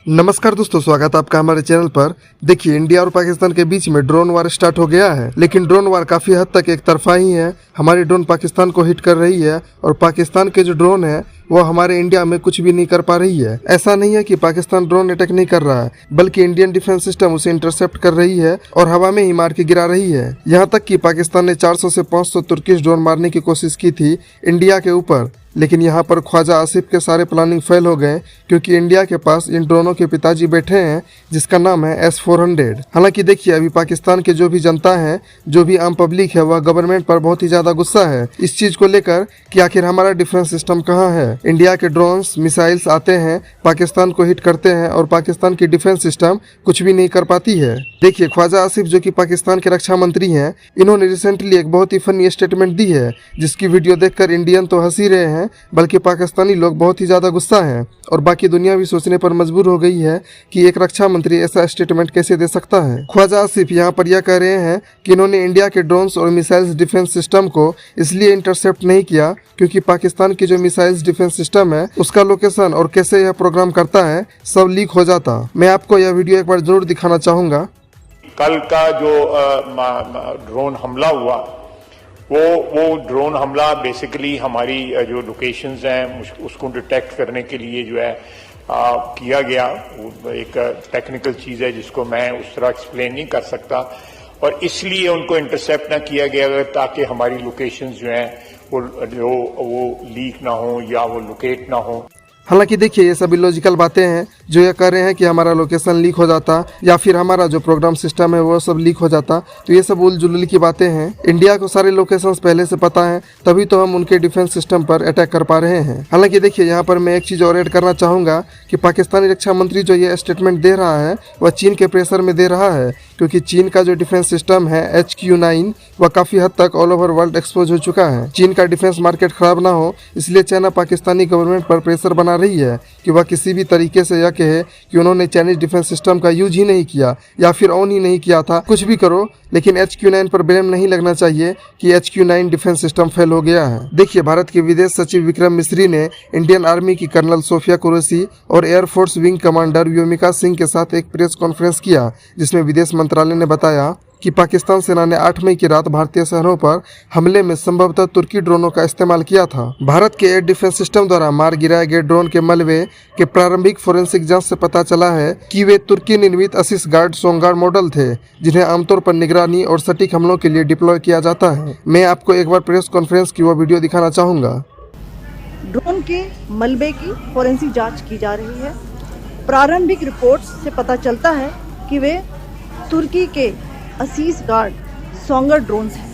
नमस्कार दोस्तों, स्वागत है आपका हमारे चैनल पर। देखिए, इंडिया और पाकिस्तान के बीच में ड्रोन वार स्टार्ट हो गया है, लेकिन ड्रोन वार काफी हद तक एक तरफा ही है। हमारी ड्रोन पाकिस्तान को हिट कर रही है और पाकिस्तान के जो ड्रोन है वो हमारे इंडिया में कुछ भी नहीं कर पा रही है। ऐसा नहीं है कि पाकिस्तान ड्रोन अटैक नहीं कर रहा है, बल्कि इंडियन डिफेंस सिस्टम उसे इंटरसेप्ट कर रही है और हवा में ही मार के गिरा रही है। यहाँ तक कि पाकिस्तान ने 400 से 500 तुर्किश ड्रोन मारने की कोशिश की थी इंडिया के ऊपर, लेकिन यहाँ पर ख्वाजा आसिफ के सारे प्लानिंग फेल हो गए, क्योंकि इंडिया के पास इन ड्रोनों के पिताजी बैठे हैं जिसका नाम है S-400। हालांकि देखिए, अभी पाकिस्तान के जो भी जनता है, जो भी आम पब्लिक है, वह गवर्नमेंट पर बहुत ही ज्यादा गुस्सा है इस चीज को लेकर कि आखिर हमारा डिफेंस सिस्टम कहाँ है। इंडिया के ड्रोन्स मिसाइल्स आते हैं, पाकिस्तान को हिट करते हैं और पाकिस्तान की डिफेंस सिस्टम कुछ भी नहीं कर पाती है। देखिए, ख्वाजा आसिफ जो कि पाकिस्तान के रक्षा मंत्री हैं, इन्होंने रिसेंटली एक बहुत ही फनी स्टेटमेंट दी है, जिसकी वीडियो देखकर इंडियन तो हंस ही रहे हैं, बल्कि पाकिस्तानी लोग बहुत ही ज्यादा गुस्सा हैं और बाकी दुनिया भी सोचने पर मजबूर हो गई है कि एक रक्षा मंत्री ऐसा स्टेटमेंट कैसे दे सकता है। ख्वाजा आसिफ यहाँ पर यह कह रहे हैं कि इन्होंने इंडिया के ड्रोन्स और मिसाइल्स डिफेंस सिस्टम को इसलिए इंटरसेप्ट नहीं किया क्योंकि पाकिस्तान की जो मिसाइल्स डिफेंस सिस्टम है उसका लोकेशन और कैसे यह प्रोग्राम करता है सब लीक हो जाता। मैं आपको यह वीडियो एक बार जरूर दिखाना चाहूंगा। कल का जो ड्रोन हमला हुआ, वो ड्रोन हमला बेसिकली हमारी जो लोकेशंस हैं उसको डिटेक्ट करने के लिए जो है किया गया। एक टेक्निकल चीज़ है जिसको मैं उस तरह एक्सप्लेन नहीं कर सकता, और इसलिए उनको इंटरसेप्ट ना किया गया ताकि हमारी लोकेशंस जो हैं वो लीक ना हो या वो लोकेट ना हो। हालांकि देखिए, ये सभी लॉजिकल बातें हैं जो ये कह रहे हैं कि हमारा लोकेशन लीक हो जाता या फिर हमारा जो प्रोग्राम सिस्टम है वो सब लीक हो जाता, तो ये सब उलझुल की बातें हैं। इंडिया को सारे लोकेशंस पहले से पता है, तभी तो हम उनके डिफेंस सिस्टम पर अटैक कर पा रहे हैं। हालांकि देखिए, यहाँ पर मैं एक चीज और ऐड करना चाहूंगा कि पाकिस्तानी रक्षा मंत्री जो ये स्टेटमेंट दे रहा है वह चीन के प्रेशर में दे रहा है, क्योंकि चीन का जो डिफेंस सिस्टम है HQ-9 वह काफी हद तक ऑल ओवर वर्ल्ड एक्सपोज हो चुका है। चीन का डिफेंस मार्केट खराब ना हो, इसलिए चाइना पाकिस्तानी गवर्नमेंट पर प्रेशर बना रही है कि वह किसी भी तरीके से यह कहे कि उन्होंने चाइनीज डिफेंस सिस्टम का यूज ही नहीं किया या फिर ऑन ही नहीं किया था। कुछ भी करो, लेकिन HQ-9 पर ब्लेम नहीं लगना चाहिए कि HQ-9 डिफेंस सिस्टम फेल हो गया है। देखिए, भारत के विदेश सचिव विक्रम मिस्री ने इंडियन आर्मी की कर्नल सोफिया कुरैशी और air force wing commander Vyomika Singh के साथ एक प्रेस कॉन्फ्रेंस किया, जिसमें विदेश मंत्रालय ने बताया कि पाकिस्तान सेना ने 8 मई की रात भारतीय शहरों पर हमले में संभवतः तुर्की ड्रोनों का इस्तेमाल किया था। भारत के एयर डिफेंस सिस्टम द्वारा मार गिराए गए ड्रोन के मलबे के प्रारंभिक फोरेंसिक जांच से पता चला है कि वे तुर्की निर्मित असिस गार्ड सोंगार मॉडल थे, जिन्हें आमतौर पर निगरानी और सटीक हमलों के लिए डिप्लॉय किया जाता है। मैं आपको एक बार प्रेस कॉन्फ्रेंस की वो वीडियो दिखाना चाहूंगा। ड्रोन के मलबे की फोरेंसिक जांच की जा रही है। प्रारंभिक रिपोर्ट्स से पता चलता है कि वे तुर्की के असीस गार्ड सोंगर ड्रोन्स हैं।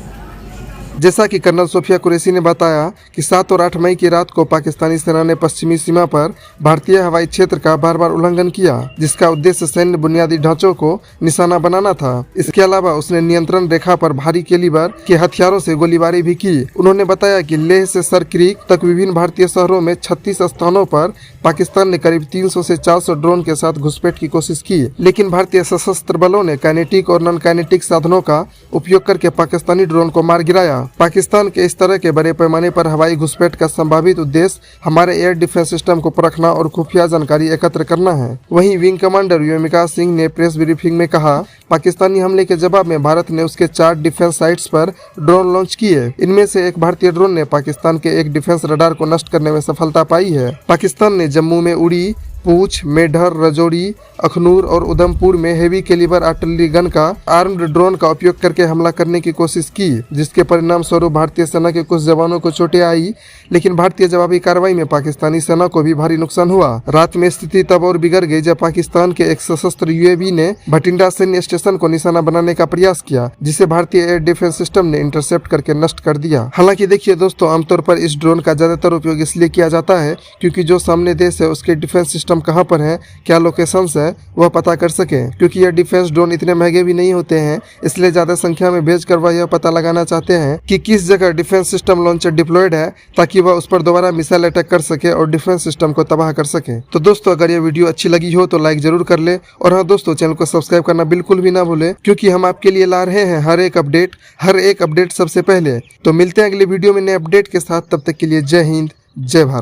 जैसा कि कर्नल सोफिया कुरैशी ने बताया कि 7 और 8 मई की रात को पाकिस्तानी सेना ने पश्चिमी सीमा पर भारतीय हवाई क्षेत्र का बार बार उल्लंघन किया, जिसका उद्देश्य सैन्य बुनियादी ढांचों को निशाना बनाना था। इसके अलावा उसने नियंत्रण रेखा पर भारी कैलिबर के हथियारों से गोलीबारी भी की। उन्होंने बताया कि लेह से सर क्रीक तक विभिन्न भारतीय शहरों में 36 स्थानों पर पाकिस्तान ने करीब 300 से 400 ड्रोन के साथ घुसपैठ की कोशिश की, लेकिन भारतीय सशस्त्र बलों ने काइनेटिक और नॉन काइनेटिक साधनों का उपयोग करके पाकिस्तानी ड्रोन को मार गिराया। पाकिस्तान के इस तरह के बड़े पैमाने पर हवाई घुसपैठ का संभावित उद्देश्य हमारे एयर डिफेंस सिस्टम को परखना और खुफिया जानकारी एकत्र करना है। वहीं विंग कमांडर व्योमिका सिंह ने प्रेस ब्रीफिंग में कहा, पाकिस्तानी हमले के जवाब में भारत ने उसके 4 डिफेंस साइट्स पर ड्रोन लॉन्च किए। इनमें से एक भारतीय ड्रोन ने पाकिस्तान के एक डिफेंस रडार को नष्ट करने में सफलता पाई है। पाकिस्तान ने जम्मू में उड़ी, पूंछ, मेढर, रजौरी, अखनूर और उधमपुर में हेवी कैलिबर आर्टिलरी गन का आर्म्ड ड्रोन का उपयोग करके हमला करने की कोशिश की, जिसके परिणाम स्वरूप भारतीय सेना के कुछ जवानों को चोटें आई, लेकिन भारतीय जवाबी कार्रवाई में पाकिस्तानी सेना को भी भारी नुकसान हुआ। रात में स्थिति तब और बिगड़ गई जब पाकिस्तान के एक सशस्त्र UAV ने भटिंडा सैन्य स्टेशन को निशाना बनाने का प्रयास किया, जिसे भारतीय एयर डिफेंस सिस्टम ने इंटरसेप्ट करके नष्ट कर दिया। हालांकि देखिए दोस्तों, आमतौर पर इस ड्रोन का ज्यादातर उपयोग इसलिए किया जाता है क्योंकि जो सामने देश है उसके डिफेंस सिस्टम कहां पर है, क्या लोकेशंस है, वह पता कर सके। क्योंकि यह डिफेंस ड्रोन इतने महंगे भी नहीं होते हैं, इसलिए ज्यादा संख्या में भेजकर वह यह पता लगाना चाहते हैं कि किस जगह डिफेंस सिस्टम लॉन्चर डिप्लॉयड है, ताकि वह उस पर दोबारा मिसाइल अटैक कर सके और डिफेंस सिस्टम को तबाह कर सके। तो दोस्तों, अगर यह वीडियो अच्छी लगी हो तो लाइक जरूर कर ले, और हाँ दोस्तों, चैनल को सब्सक्राइब करना बिल्कुल भी ना भूले, क्योंकि हम आपके लिए ला रहे हैं हर एक अपडेट सबसे पहले। तो मिलते हैं अगले वीडियो में नए अपडेट के साथ, तब तक के लिए जय हिंद, जय भारत।